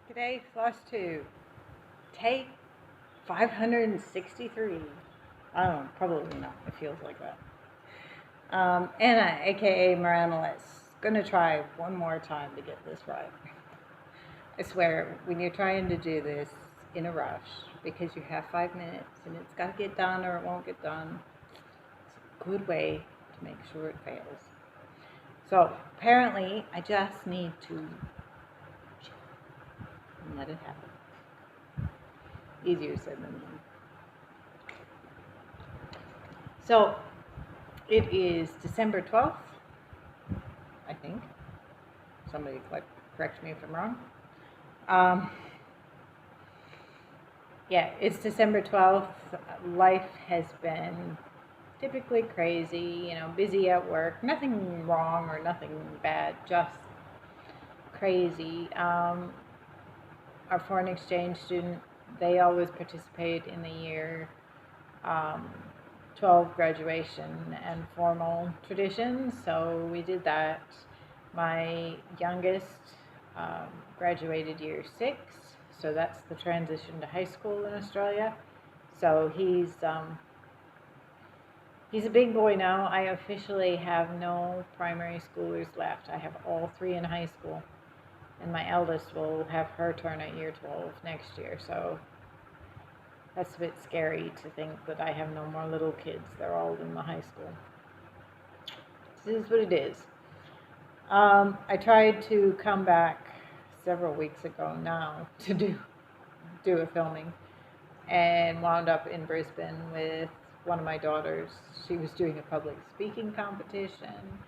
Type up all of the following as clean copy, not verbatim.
G'day, Flosstube. Take 563. I don't know, probably not. It feels like that. Anna, aka Moranolis, gonna try one more time to get this right. I swear, when you're trying to do this in a rush because you have 5 minutes and it's got to get done or it won't get done, it's a good way to make sure it fails. So apparently, I just need to let it happen. Easier said than done. So it is December 12th, I think. Somebody correct me if I'm wrong. Yeah, it's December 12th. Life has been typically crazy, busy at work. Nothing wrong or nothing bad, just crazy. Our foreign exchange student, they always participate in the year 12 graduation and formal traditions, so we did that. My youngest graduated year 6, so that's the transition to high school in Australia. So he's a big boy now. I officially have no primary schoolers left. I have all 3 in high school, and my eldest will have her turn at year 12 next year, so that's a bit scary to think that I have no more little kids. They're all in the high school. This is what it is. I tried to come back several weeks ago now to do a filming, and wound up in Brisbane with one of my daughters. She was doing a public speaking competition.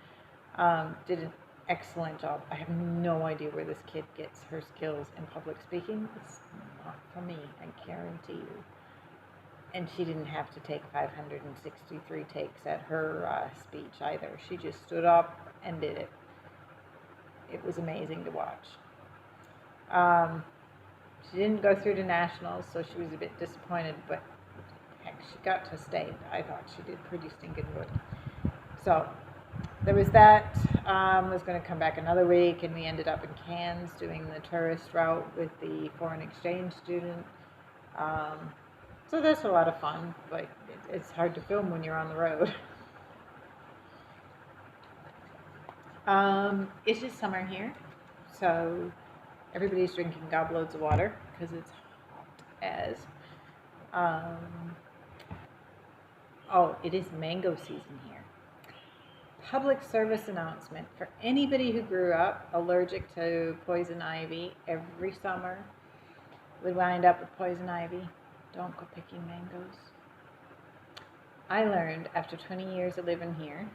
Did an excellent job. I have no idea where this kid gets her skills in public speaking. It's not for me, I guarantee you. And she didn't have to take 563 takes at her speech either. She just stood up and did it. It was amazing to watch. She didn't go through to nationals, so she was a bit disappointed, but heck, she got to state. I thought she did pretty stinking good. So there was that. Was going to come back another week, and we ended up in Cairns doing the tourist route with the foreign exchange student. So that's a lot of fun, but it's hard to film when you're on the road. It's just summer here, so everybody's drinking gobloads of water because it's hot as. Oh, it is mango season here. Public service announcement for anybody who grew up allergic to poison ivy. Every summer would wind up with poison ivy. Don't go picking mangoes. I learned after 20 years of living here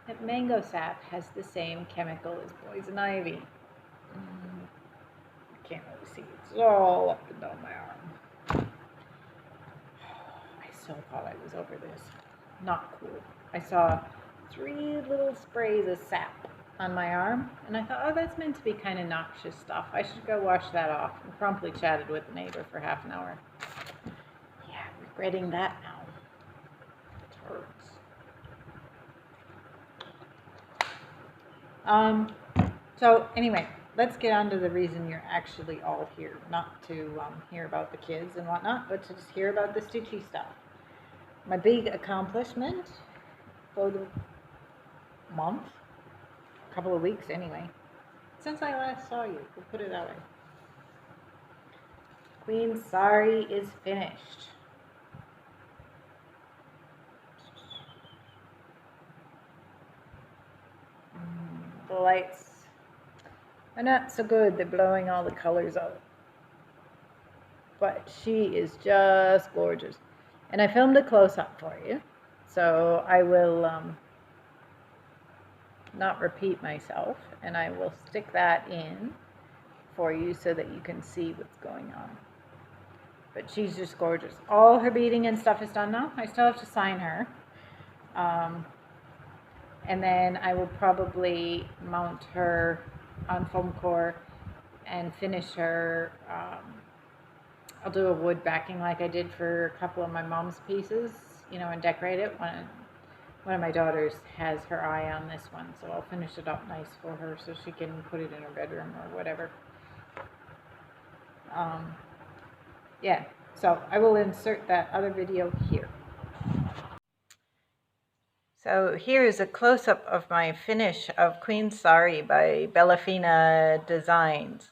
that mango sap has the same chemical as poison ivy. I can't really see. It's all up and down my arm. I so thought I was over this. Not cool. I saw 3 little sprays of sap on my arm, and I thought, oh, that's meant to be kind of noxious stuff. I should go wash that off, and promptly chatted with the neighbor for half an hour. Yeah, regretting that now. It hurts. So anyway, let's get on to the reason you're actually all here. Not to hear about the kids and whatnot, but to just hear about the stitchy stuff. My big accomplishment for the month, a couple of weeks anyway, since I last saw you, we'll put it that way. Queen Sari is finished. The lights are not so good. They're blowing all the colors out. But she is just gorgeous. And I filmed a close-up for you, so I will not repeat myself, and I will stick that in for you so that you can see what's going on. But she's just gorgeous. All her beading and stuff is done now. I still have to sign her. And then I will probably mount her on foam core and finish her. I'll do a wood backing like I did for a couple of my mom's pieces, and decorate it. One of my daughters has her eye on this one, so I'll finish it up nice for her so she can put it in her bedroom or whatever. Yeah, so I will insert that other video here. So here is a close-up of my finish of Queen Sari by Bellafilipina Designs.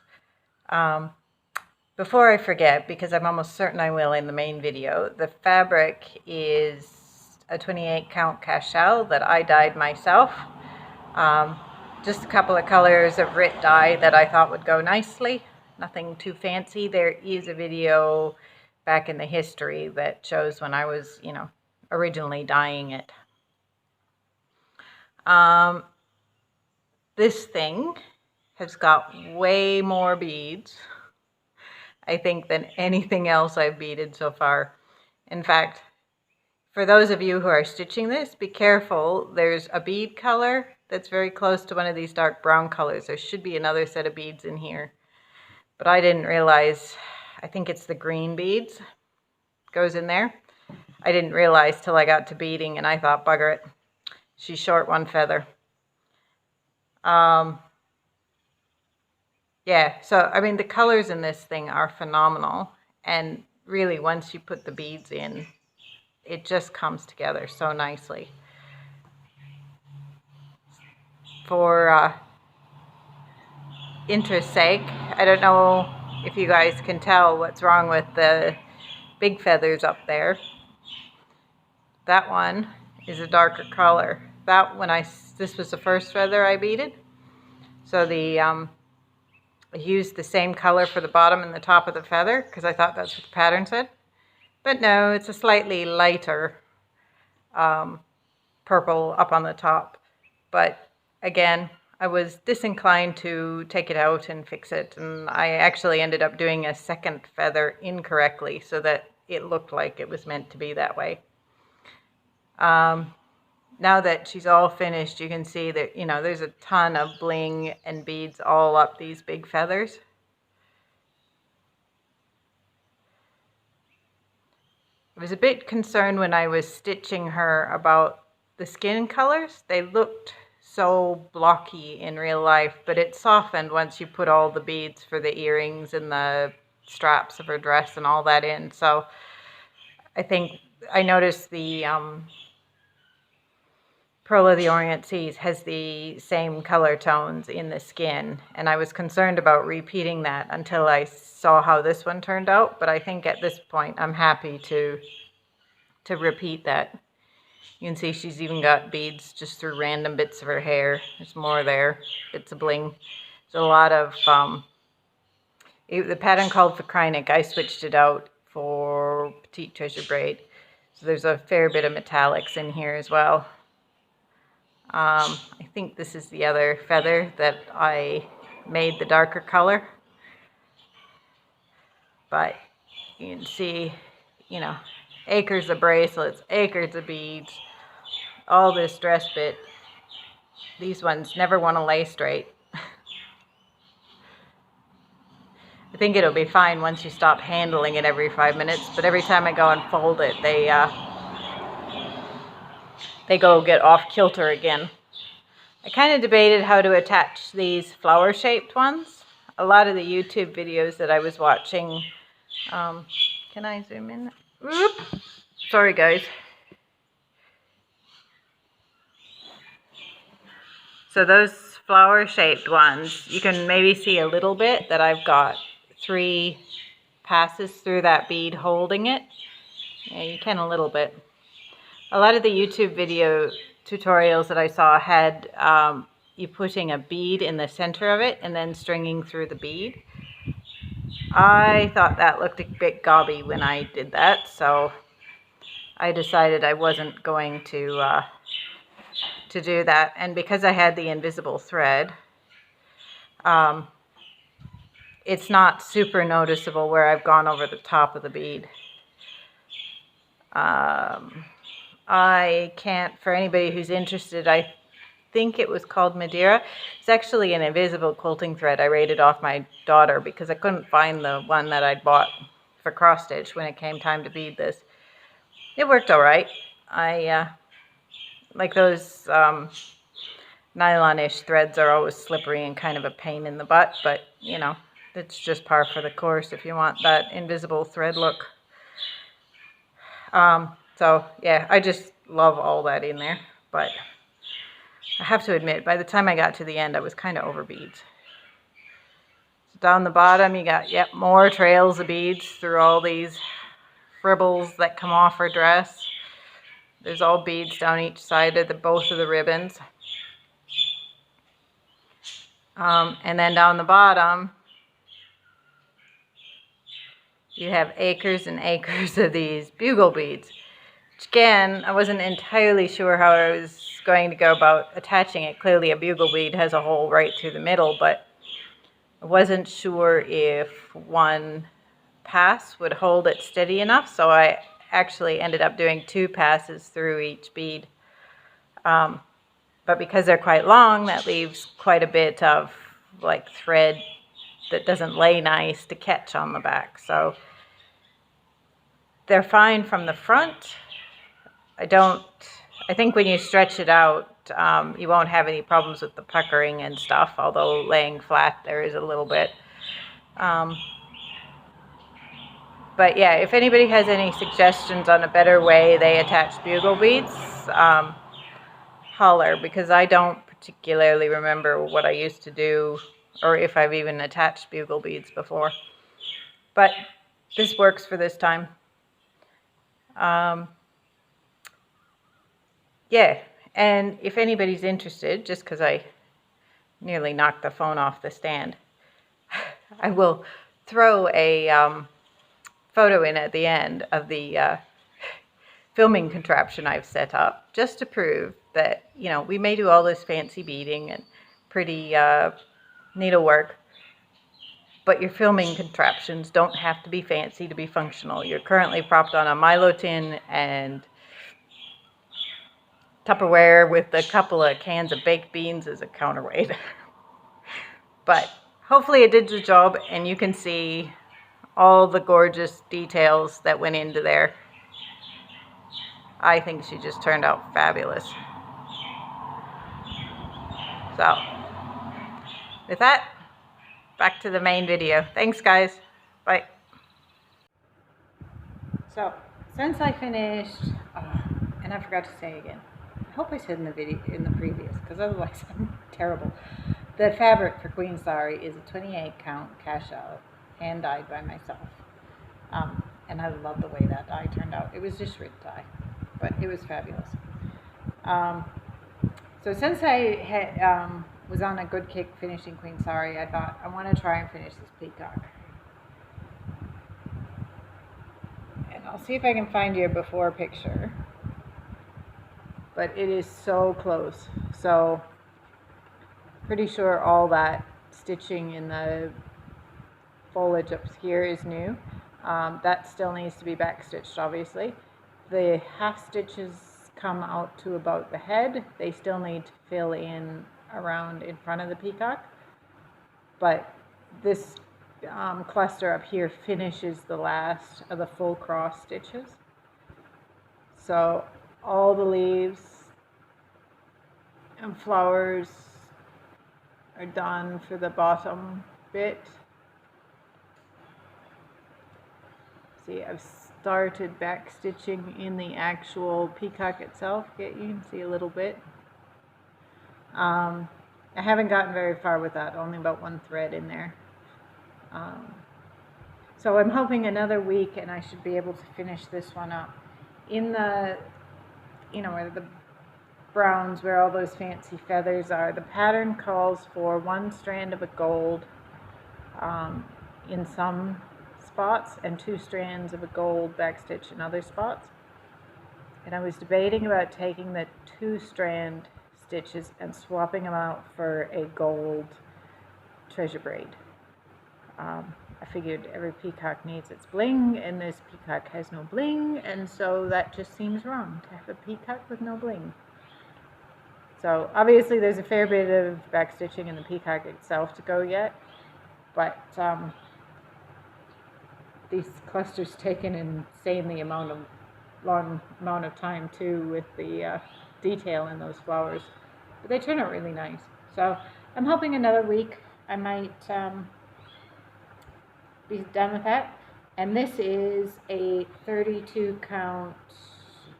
Before I forget, because I'm almost certain I will in the main video, the fabric is a 28 count cashel that I dyed myself. Just a couple of colors of Rit dye that I thought would go nicely. Nothing too fancy. There is a video back in the history that shows when I was, originally dyeing it. This thing has got way more beads, I think, than anything else I've beaded so far. In fact, for those of you who are stitching this, be careful. There's a bead color that's very close to one of these dark brown colors. There should be another set of beads in here, but I didn't realize. I think it's the green beads goes in there. I didn't realize till I got to beading, and I thought, bugger it, she's short one feather. Yeah, so I mean the colors in this thing are phenomenal, and really once you put the beads in, it just comes together so nicely. For interest's sake, I don't know if you guys can tell what's wrong with the big feathers up there. That one is a darker color. This was the first feather I beaded. So I used the same color for the bottom and the top of the feather because I thought that's what the pattern said. But no, it's a slightly lighter purple up on the top. But again, I was disinclined to take it out and fix it, and I actually ended up doing a second feather incorrectly so that it looked like it was meant to be that way. Now that she's all finished, you can see that, there's a ton of bling and beads all up these big feathers. I was a bit concerned when I was stitching her about the skin colors. They looked so blocky in real life, but it softened once you put all the beads for the earrings and the straps of her dress and all that in. So I think I noticed the Pearl of the Orient Seas has the same color tones in the skin, and I was concerned about repeating that until I saw how this one turned out. But I think at this point I'm happy to repeat that. You can see she's even got beads just through random bits of her hair. There's more there, bits of bling. There's a lot of the pattern called for Krynic. I switched it out for Petite Treasure Braid, so there's a fair bit of metallics in here as well. I think this is the other feather that I made the darker color, but you can see, acres of bracelets, acres of beads, all this dress bit. These ones never want to lay straight. I think it'll be fine once you stop handling it every 5 minutes, but every time I go and fold it, they go get off kilter again. I kind of debated how to attach these flower-shaped ones. A lot of the YouTube videos that I was watching, can I zoom in? Whoop. Sorry guys. So those flower-shaped ones, you can maybe see a little bit that I've got 3 passes through that bead holding it. Yeah, you can a little bit. A lot of the YouTube video tutorials that I saw had you putting a bead in the center of it and then stringing through the bead. I thought that looked a bit gobby when I did that, so I decided I wasn't going to do that. And because I had the invisible thread, it's not super noticeable where I've gone over the top of the bead. I can't, for anybody who's interested, I think it was called Madeira. It's actually an invisible quilting thread I raided off my daughter because I couldn't find the one that I'd bought for cross stitch when it came time to bead this. It worked all right. I like those nylon-ish threads are always slippery and kind of a pain in the butt, but it's just par for the course if you want that invisible thread look. So yeah, I just love all that in there, but I have to admit, by the time I got to the end, I was kind of over beads. Down the bottom, you got, yep, more trails of beads through all these fribbles that come off her dress. There's all beads down each side of both of the ribbons. And then down the bottom, you have acres and acres of these bugle beads. Which again, I wasn't entirely sure how I was going to go about attaching it. Clearly a bugle bead has a hole right through the middle, but I wasn't sure if one pass would hold it steady enough, so I actually ended up doing 2 passes through each bead. But because they're quite long, that leaves quite a bit of like thread that doesn't lay nice to catch on the back. So they're fine from the front. I think when you stretch it out, you won't have any problems with the puckering and stuff, although laying flat there is a little bit. But yeah, if anybody has any suggestions on a better way they attach bugle beads, holler, because I don't particularly remember what I used to do or if I've even attached bugle beads before. But this works for this time. Yeah, and if anybody's interested, just because I nearly knocked the phone off the stand, I will throw a photo in at the end of the filming contraption I've set up, just to prove that, you know, we may do all this fancy beading and pretty needlework, but your filming contraptions don't have to be fancy to be functional. You're currently propped on a Milo tin and Tupperware with a couple of cans of baked beans as a counterweight. But hopefully it did the job, and you can see all the gorgeous details that went into there. I think she just turned out fabulous. So, with that, back to the main video. Thanks, guys. Bye. So, since I finished, and I forgot to say again, I hope I said in the video, in the previous, because otherwise I'm terrible. The fabric for Queen Sari is a 28 count cash out, hand dyed by myself. And I love the way that dye turned out. It was just red dye, but it was fabulous. So since I was on a good kick finishing Queen Sari, I thought I want to try and finish this Peacock. And I'll see if I can find you a before picture. But it is so close. So pretty sure all that stitching in the foliage up here is new. That still needs to be back stitched, obviously. The half stitches come out to about the head. They still need to fill in around in front of the peacock, but this cluster up here finishes the last of the full cross stitches. So all the leaves and flowers are done for the bottom bit. See, I've started back stitching in the actual peacock itself. You can see a little bit. I haven't gotten very far with that, only about 1 thread in there. So I'm hoping another week and I should be able to finish this one up. In the, you know, where the browns, where all those fancy feathers are, the pattern calls for 1 strand of a gold in some spots and 2 strands of a gold backstitch in other spots. And I was debating about taking the 2 strand stitches and swapping them out for a gold treasure braid. I figured every peacock needs its bling, and this peacock has no bling, and so that just seems wrong to have a peacock with no bling. So obviously there's a fair bit of backstitching in the peacock itself to go yet, but these clusters take an insanely long amount of time too with the detail in those flowers, but they turn out really nice. So I'm hoping another week I might be done with that. And this is a 32 count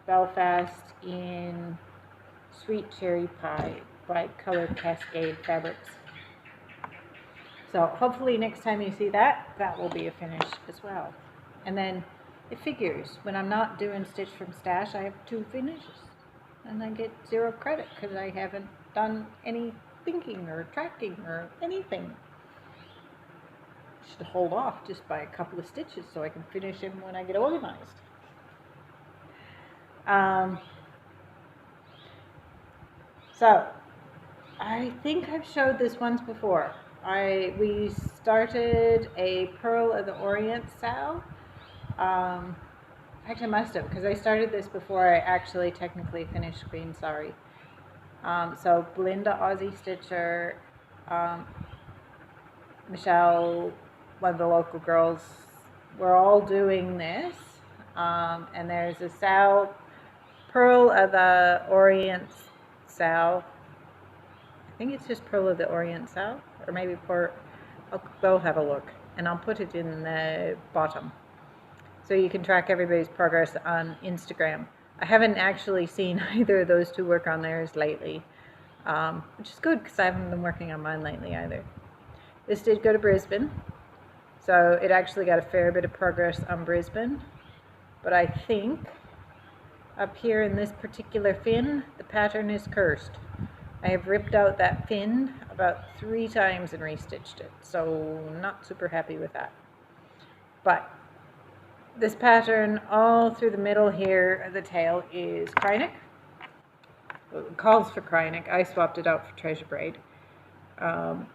Belfast in Sweet Cherry Pie by Color Cascade Fabrics. So hopefully next time you see that, that will be a finish as well. And then it figures, when I'm not doing Stitch from Stash, I have 2 finishes. And I get 0 credit because I haven't done any thinking or tracking or anything. I should hold off just by a couple of stitches so I can finish them when I get organized. So I think I've showed this once before. We started a Pearl of the Orient SAL. In fact, I must have, because I started this before I actually technically finished Green Sari. So Belinda, Aussie Stitcher, Michelle, one of the local girls, we're all doing this. And there's a SAL, Pearl of the Orient SAL. I think it's just Pearl of the Orient SAL, or maybe I'll go have a look, and I'll put it in the bottom so you can track everybody's progress on Instagram. I haven't actually seen either of those 2 work on theirs lately, which is good because I haven't been working on mine lately either. This did go to Brisbane, so it actually got a fair bit of progress on Brisbane, but I think up here in this particular fin, the pattern is cursed. I have ripped out that fin about 3 times and restitched it, so not super happy with that. But this pattern all through the middle here of the tail is Krynic. Well, it calls for Krynic. I swapped it out for Treasure Braid. And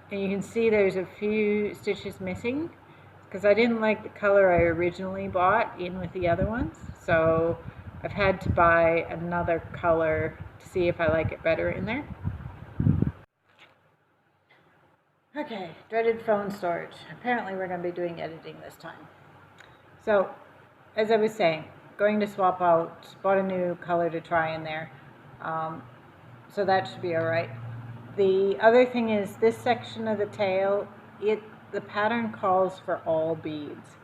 you can see there's a few stitches missing because I didn't like the color I originally bought in with the other ones. So I've had to buy another color to see if I like it better in there. Okay, dreaded phone storage. Apparently we're going to be doing editing this time. So, as I was saying, going to swap out, bought a new color to try in there. So that should be alright. The other thing is this section of the tail, the pattern calls for all beads.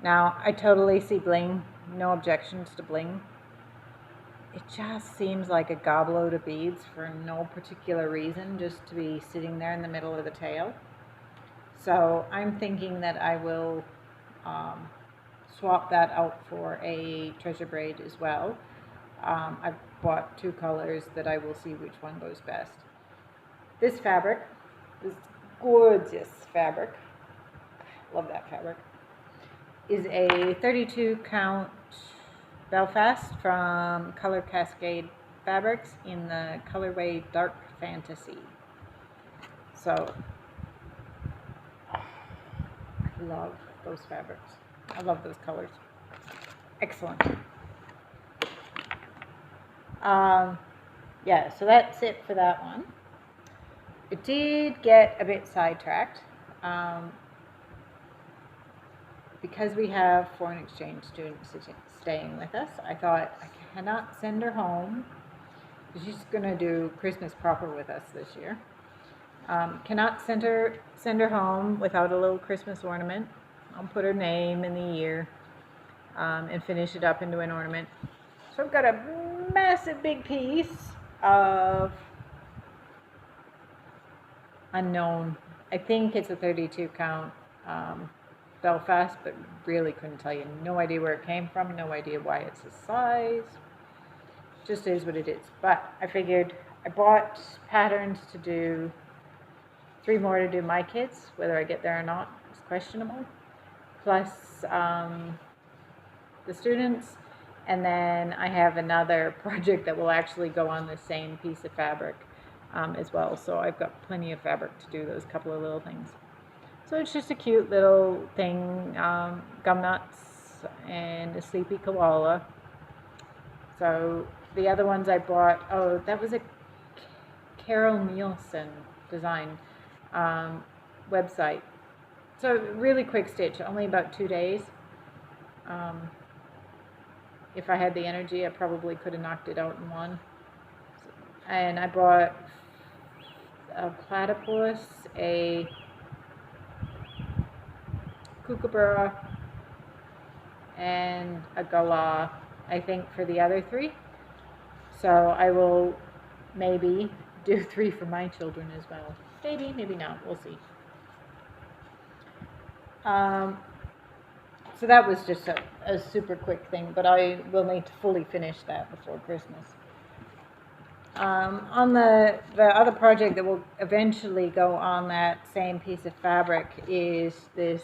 Now, I totally see bling, no objections to bling. It just seems like a gobload of beads for no particular reason, just to be sitting there in the middle of the tail. So I'm thinking that I will swap that out for a Treasure Braid as well. I've bought 2 colors that I will see which one goes best. This fabric, this gorgeous fabric, love that fabric, is a 32 count Belfast from Color Cascade Fabrics in the colorway Dark Fantasy. So, I love those fabrics. I love those colors. Excellent. Yeah, so that's it for that one. It did get a bit sidetracked. Because we have foreign exchange students staying with us, I thought I cannot send her home. She's going to do Christmas proper with us this year. Cannot send her home without a little Christmas ornament. I'll put her name and the year and finish it up into an ornament. So I've got a massive big piece of unknown. I think it's a 32 count Belfast, but really couldn't tell you. No idea where it came from, no idea why it's this size. Just is what it is. But I figured I bought patterns to do 3 more to do my kids. Whether I get there or not is questionable. Plus the students. And then I have another project that will actually go on the same piece of fabric as well. So I've got plenty of fabric to do those couple of little things. So it's just a cute little thing, gum nuts and a sleepy koala. So the other ones I bought, oh, that was a Carrol Nielsen design website. So really quick stitch, only about 2 days. If I had the energy, I probably could have knocked it out in one. And I bought a platypus, a kookaburra, and a galah, I think, for the other 3. So I will maybe do 3 for my children as well. Maybe, maybe not. We'll see. So that was just a super quick thing, but I will need to fully finish that before Christmas. On the other project that will eventually go on that same piece of fabric is this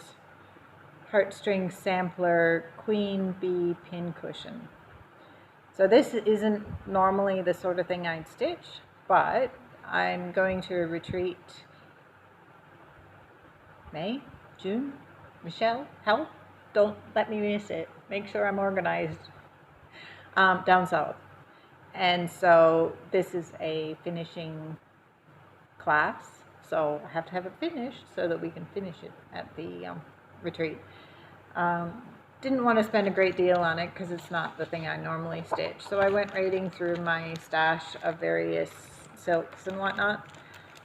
heartstring sampler queen bee pincushion. So this isn't normally the sort of thing I'd stitch, but I'm going to a retreat May, June. Michelle, help, don't let me miss it. Make sure I'm organized. Down south. And so this is a finishing class, so I have to have it finished so that we can finish it at the retreat. Didn't want to spend a great deal on it because it's not the thing I normally stitch. So I went raiding through my stash of various silks and whatnot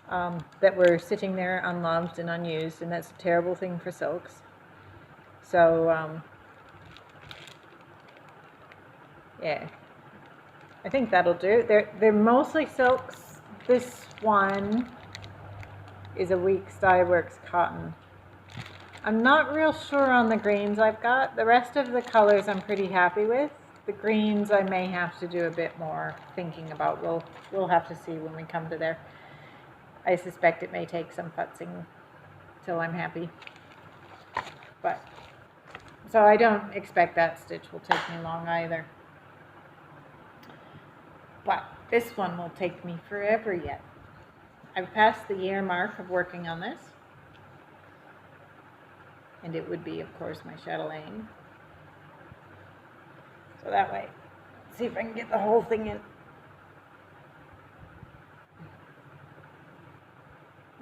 that were sitting there unloved and unused, and that's a terrible thing for silks. So yeah, I think that'll do. They're mostly silks. This one is a Weeks Dye Works cotton. I'm not real sure on the greens I've got. The rest of the colors I'm pretty happy with. The greens I may have to do a bit more thinking about. We'll have to see when we come to there. I suspect it may take some futzing till I'm happy. But so I don't expect that stitch will take me long either. But this one will take me forever yet. I've passed the year mark of working on this. And it would be, of course, my Chatelaine. So that way, let's see if I can get the whole thing in.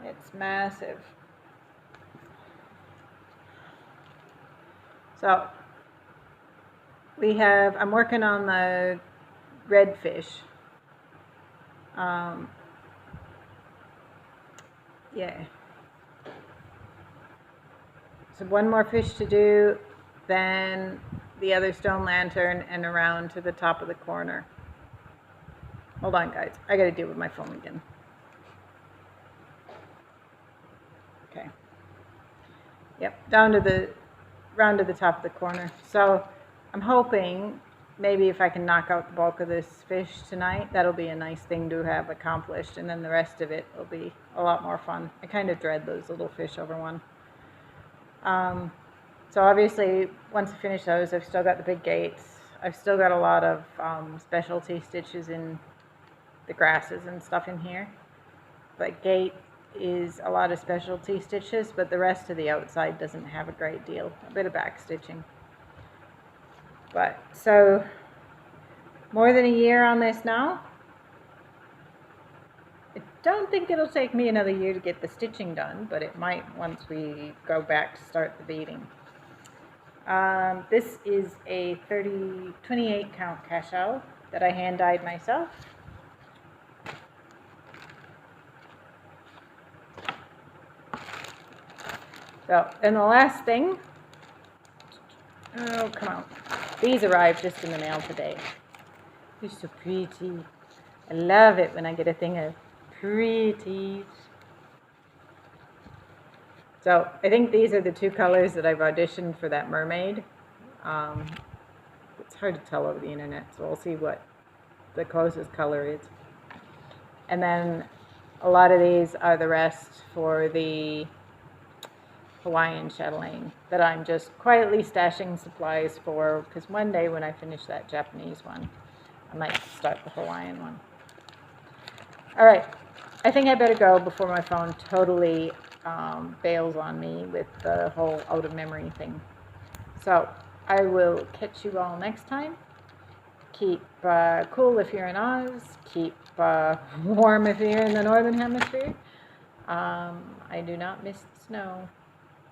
It's massive. So I'm working on the redfish. Yeah. So one more fish to do, then the other stone lantern, and around to the top of the corner. Hold on, guys. I gotta deal with my phone again. Okay. Yep, round to the top of the corner. So I'm hoping maybe if I can knock out the bulk of this fish tonight, that'll be a nice thing to have accomplished, and then the rest of it will be a lot more fun. I kind of dread those little fish over one. So obviously, once I finish those, I've still got the big gates. I've still got a lot of specialty stitches in the grasses and stuff in here. But gate is a lot of specialty stitches, but the rest of the outside doesn't have a great deal. A bit of back stitching. But so more than a year on this now. I don't think it'll take me another year to get the stitching done, but it might once we go back to start the beading. This is a 28 count cachet that I hand dyed myself. So, and the last thing, oh come on, these arrived just in the mail today. They're so pretty. I love it when I get a thing of pretty. So I think these are the 2 colors that I've auditioned for that mermaid. It's hard to tell over the internet, so we'll see what the closest color is. And then a lot of these are the rest for the Hawaiian chatelaine that I'm just quietly stashing supplies for, because one day when I finish that Japanese one, I might start the Hawaiian one. All right, I think I better go before my phone totally bails on me with the whole out of memory thing. So I will catch you all next time. Keep cool if you're in Oz. Keep warm if you're in the Northern Hemisphere. I do not miss the snow.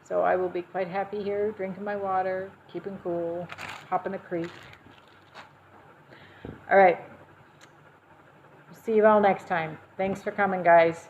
So I will be quite happy here, drinking my water, keeping cool, hopping the creek. All right. See you all next time. Thanks for coming, guys.